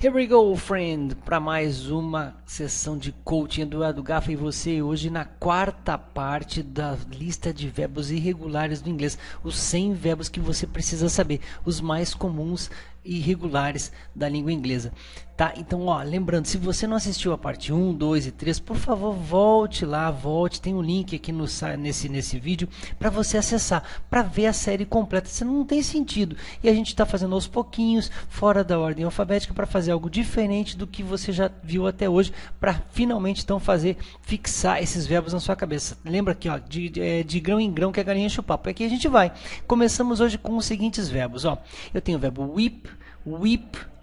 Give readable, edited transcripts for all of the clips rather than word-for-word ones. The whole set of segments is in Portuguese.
Here we go, friend, para mais uma sessão de coaching. Eduardo Gaffa e você hoje na quarta parte da lista de verbos irregulares do inglês. Os 100 verbos que você precisa saber, os mais comuns e irregulares da língua inglesa. Tá? Então, ó, lembrando, se você não assistiu a parte 1, 2 e 3, por favor, volte lá, tem um link aqui nesse vídeo para você acessar, para ver a série completa. Senão não tem sentido. E a gente está fazendo aos pouquinhos, fora da ordem alfabética, para fazer algo diferente do que você já viu até hoje, para finalmente então fixar esses verbos na sua cabeça. Lembra aqui, ó, de grão em grão que a galinha enche o papo. Aqui a gente vai. Começamos hoje com os seguintes verbos, ó. Eu tenho o verbo whip,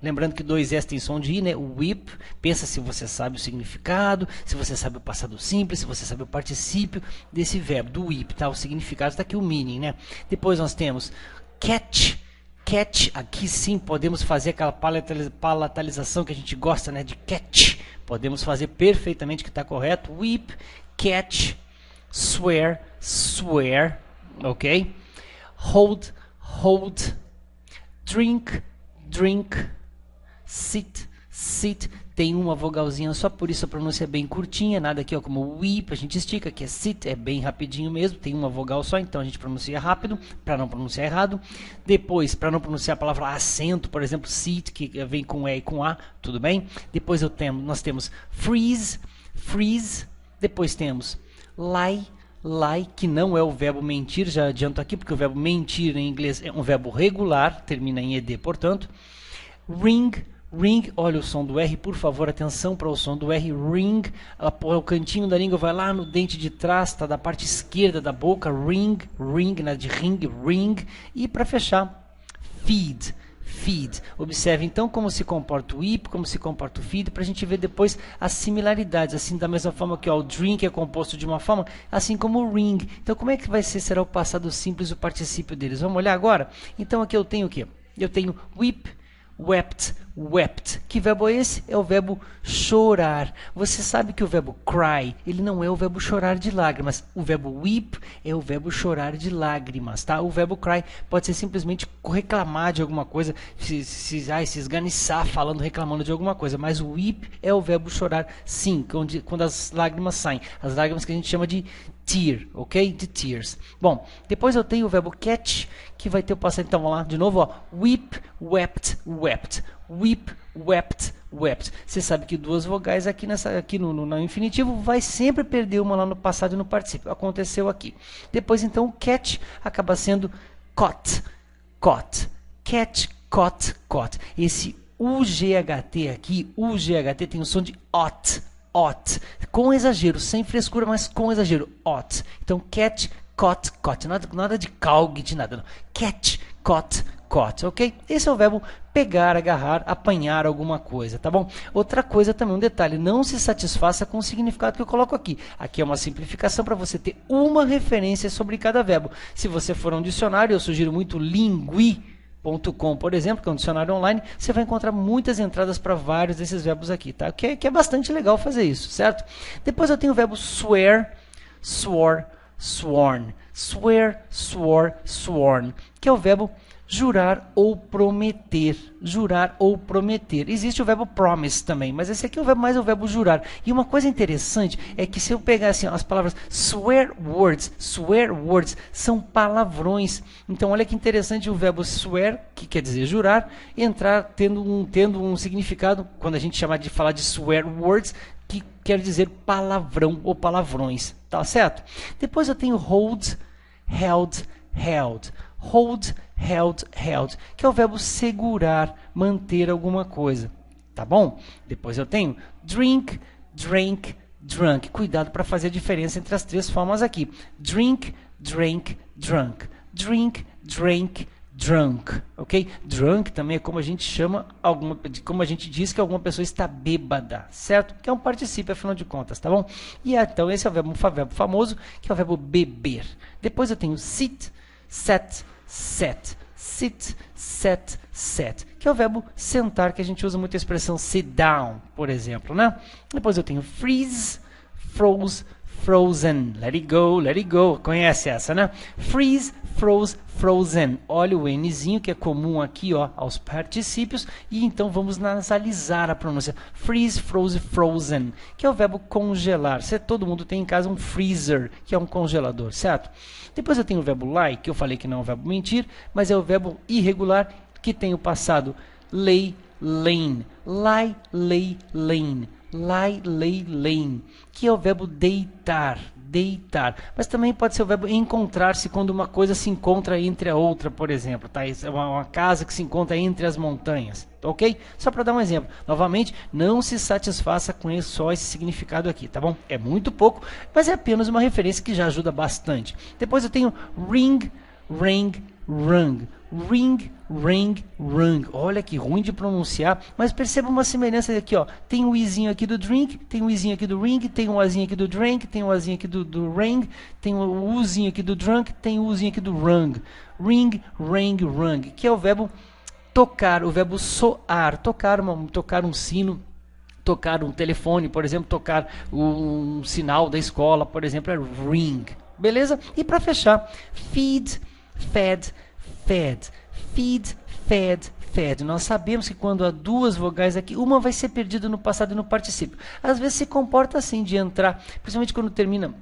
lembrando que dois S tem som de I, né? Whip, pensa se você sabe o significado, se você sabe o passado simples, se você sabe o particípio desse verbo, do whip, tá? O significado está aqui, o meaning, né? Depois nós temos catch, aqui sim podemos fazer aquela palatalização que a gente gosta, né? De catch, podemos fazer perfeitamente, que está correto. Whip, catch, swear, ok? Hold, drink, sit, tem uma vogalzinha só, por isso a pronúncia é bem curtinha, nada aqui ó, como weep, a gente estica, aqui é sit, é bem rapidinho mesmo, tem uma vogal só, então a gente pronuncia rápido, para não pronunciar errado. Depois, para não pronunciar a palavra acento, por exemplo, sit, que vem com E e com A, tudo bem? Depois nós temos freeze, depois temos lie, que não é o verbo mentir, já adianto aqui, porque o verbo mentir em inglês é um verbo regular, termina em ed, portanto. Ring, olha o som do R, por favor, atenção para o som do R. Ring, o cantinho da língua vai lá no dente de trás, tá, da parte esquerda da boca. Ring, né, de ring. E para fechar, feed. Observe então como se comporta o whip, como se comporta o feed, para a gente ver depois as similaridades. Assim, da mesma forma que ó, o drink é composto de uma forma, assim como o ring. Então, como é que será o passado simples, o particípio deles? Vamos olhar agora? Então, aqui eu tenho o quê? Eu tenho whip, wept. Que verbo é esse? É o verbo chorar. Você sabe que o verbo cry, ele não é o verbo chorar de lágrimas. O verbo weep é o verbo chorar de lágrimas, tá? O verbo cry pode ser simplesmente reclamar de alguma coisa, se esganiçar falando, reclamando de alguma coisa. Mas o weep é o verbo chorar, sim, quando as lágrimas saem. As lágrimas que a gente chama de tear, ok? De tears. Bom, depois eu tenho o verbo catch, que vai ter o passado. Então, vamos lá, de novo, ó. Weep, wept. Weep, wept. Você sabe que duas vogais aqui no infinitivo vai sempre perder uma lá no passado e no particípio. Aconteceu aqui. Depois, então, o catch acaba sendo caught. Catch, caught. Esse UGHT aqui, UGHT tem o som de ought. Com exagero, sem frescura, mas com exagero. Ought. Então, catch, caught. Nada de caug, de nada. Não. Catch, caught, ok? Esse é o verbo pegar, agarrar, apanhar alguma coisa, tá bom? Outra coisa também, um detalhe, não se satisfaça com o significado que eu coloco aqui. Aqui é uma simplificação para você ter uma referência sobre cada verbo. Se você for a um dicionário, eu sugiro muito lingui.com, por exemplo, que é um dicionário online, você vai encontrar muitas entradas para vários desses verbos aqui, tá? Que é bastante legal fazer isso, certo? Depois eu tenho o verbo swear, sworn, sworn, que é o verbo jurar ou prometer. Existe o verbo promise também, mas esse aqui é mais o verbo jurar. E uma coisa interessante é que se eu pegar assim, as palavras swear words são palavrões. Então olha que interessante o verbo swear, que quer dizer jurar, entrar tendo um significado, quando a gente falar de swear words, que quer dizer palavrão ou palavrões, tá certo? Depois eu tenho hold, held, que é o verbo segurar, manter alguma coisa, tá bom? Depois eu tenho drink, drunk. Cuidado para fazer a diferença entre as três formas aqui. Drink, drunk. Drunk, ok? Drunk também é como a gente chama, como a gente diz que alguma pessoa está bêbada, certo? Que é um particípio, afinal de contas, tá bom? E então esse é o verbo famoso, que é o verbo beber. Depois eu tenho sit, set, que é o verbo sentar, que a gente usa muito a expressão sit down, por exemplo, né? Depois eu tenho freeze, froze, frozen. Let it go, let it go. Conhece essa, né? Freeze, froze, frozen. Olha o Nzinho que é comum aqui, ó, aos particípios. E então vamos nasalizar a pronúncia. Freeze, froze, frozen. Que é o verbo congelar. Todo mundo tem em casa um freezer, que é um congelador, certo? Depois eu tenho o verbo lie, que eu falei que não é o verbo mentir, mas é o verbo irregular, que tem o passado lay, lane. Lie, lay, lane. Lie, lay, lane. Que é o verbo deitar. Deitar. Mas também pode ser o verbo encontrar-se quando uma coisa se encontra entre a outra, por exemplo. Tá? É uma casa que se encontra entre as montanhas. Ok? Só para dar um exemplo. Novamente, não se satisfaça com só esse significado aqui, tá bom? É muito pouco, mas é apenas uma referência que já ajuda bastante. Depois eu tenho ring, ring, rung. Ring, ring, rung. Olha que ruim de pronunciar, mas perceba uma semelhança aqui, ó. Tem o izinho aqui do drink, tem o izinho aqui do ring, tem o azinho aqui do drink, tem o azinho aqui do ring, tem o uzinho aqui do drunk, tem o uzinho aqui do rung. Ring, ring, rung, que é o verbo tocar, o verbo soar, tocar um sino, tocar um telefone, por exemplo, tocar um sinal da escola, por exemplo, é ring. Beleza? E para fechar, feed, fed, fed, feed, fed, fed. Nós sabemos que quando há duas vogais aqui, uma vai ser perdida no passado e no particípio. Às vezes se comporta assim, de entrar, principalmente quando termina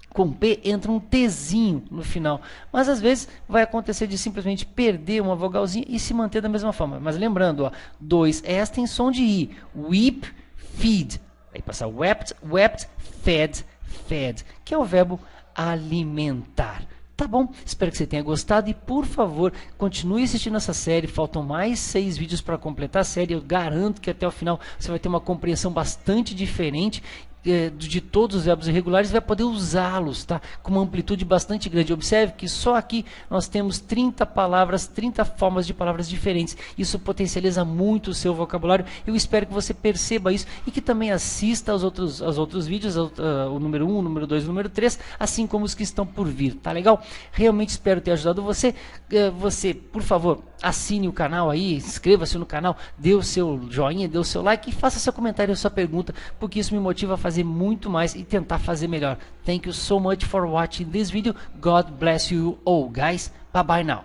com P, entra um Tzinho no final. Mas às vezes vai acontecer de simplesmente perder uma vogalzinha e se manter da mesma forma. Mas lembrando, ó, dois S tem som de I. Weep, feed. Aí passa wept, wept, fed, fed. Que é o verbo alimentar. Tá bom? Espero que você tenha gostado e, por favor, continue assistindo essa série. Faltam mais 6 vídeos para completar a série. Eu garanto que até o final você vai ter uma compreensão bastante diferente de todos os verbos irregulares e vai poder usá-los, tá? Com uma amplitude bastante grande. Observe que só aqui nós temos 30 palavras, 30 formas de palavras diferentes. Isso potencializa muito o seu vocabulário. Eu espero que você perceba isso e que também assista aos outros vídeos, o número 1, o número 2, o número 3, assim como os que estão por vir, tá legal? Realmente espero ter ajudado você. Você, por favor, assine o canal aí, inscreva-se no canal, dê o seu joinha, dê o seu like e faça seu comentário, sua pergunta, porque isso me motiva a fazer muito mais e tentar fazer melhor. Thank you so much for watching this video. God bless you all, guys. Bye bye now.